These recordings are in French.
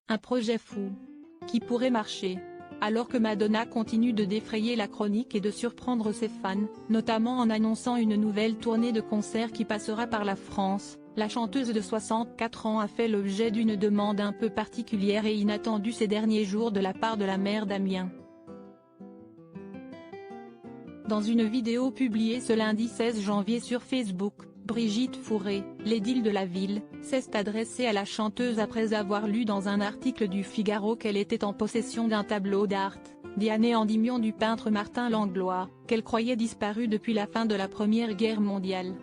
Un projet fou qui pourrait marcher. Alors que Madonna continue de défrayer la chronique et de surprendre ses fans, notamment en annonçant une nouvelle tournée de concerts qui passera par la France, la chanteuse de 64 ans a fait l'objet d'une demande un peu particulière et inattendue ces derniers jours de la part de la mère Damien. Dans une vidéo publiée ce lundi 16 janvier sur Facebook, Brigitte Fourré, l'édile de la ville, s'est adressée à la chanteuse après avoir lu dans un article du Figaro qu'elle était en possession d'un tableau d'art, Diane Endymion du peintre Martin Langlois, qu'elle croyait disparu depuis la fin de la Première Guerre mondiale.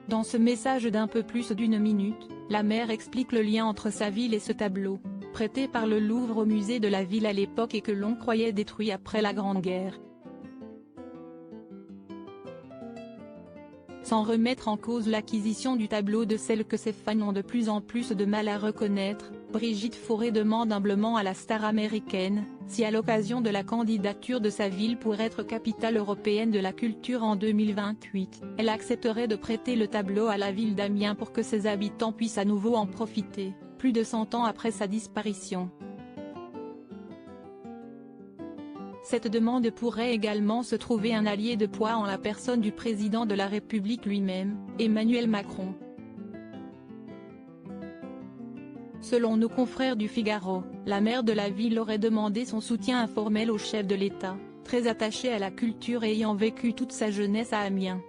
Dans ce message d'un peu plus d'une minute, la mère explique le lien entre sa ville et ce tableau, prêté par le Louvre au musée de la ville à l'époque et que l'on croyait détruit après la Grande Guerre. Sans remettre en cause l'acquisition du tableau de celle que ses fans ont de plus en plus de mal à reconnaître, Brigitte Fourré demande humblement à la star américaine, si à l'occasion de la candidature de sa ville pour être capitale européenne de la culture en 2028, elle accepterait de prêter le tableau à la ville d'Amiens pour que ses habitants puissent à nouveau en profiter, plus de 100 ans après sa disparition. Cette demande pourrait également se trouver un allié de poids en la personne du président de la République lui-même, Emmanuel Macron. Selon nos confrères du Figaro, la maire de la ville aurait demandé son soutien informel au chef de l'État, très attaché à la culture et ayant vécu toute sa jeunesse à Amiens.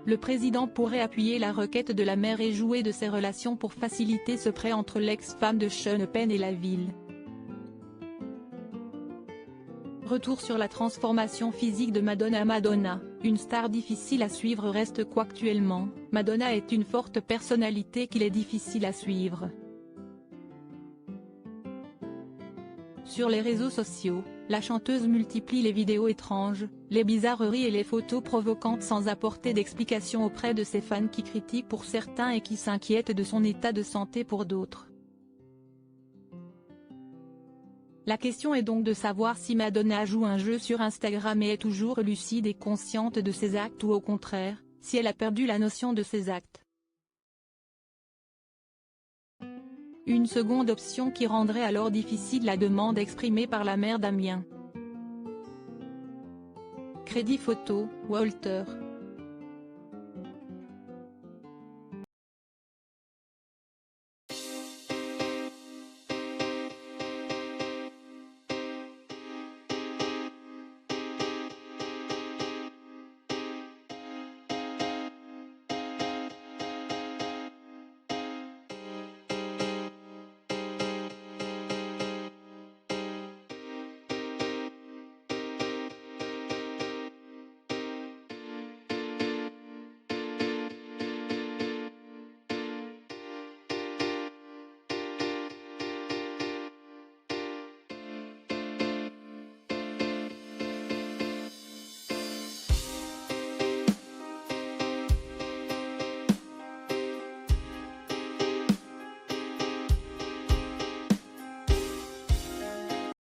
Le président pourrait appuyer la requête de la maire et jouer de ses relations pour faciliter ce prêt entre l'ex-femme de Sean Penn et la ville. Retour sur la transformation physique de Madonna. Madonna, une star difficile à suivre reste qu'actuellement, Madonna est une forte personnalité qu'il est difficile à suivre. Sur les réseaux sociaux, la chanteuse multiplie les vidéos étranges, les bizarreries et les photos provocantes sans apporter d'explications auprès de ses fans qui critiquent pour certains et qui s'inquiètent de son état de santé pour d'autres. La question est donc de savoir si Madonna joue un jeu sur Instagram et est toujours lucide et consciente de ses actes ou au contraire, si elle a perdu la notion de ses actes. Une seconde option qui rendrait alors difficile la demande exprimée par la mère d'Amiens. Crédit photo, Walter.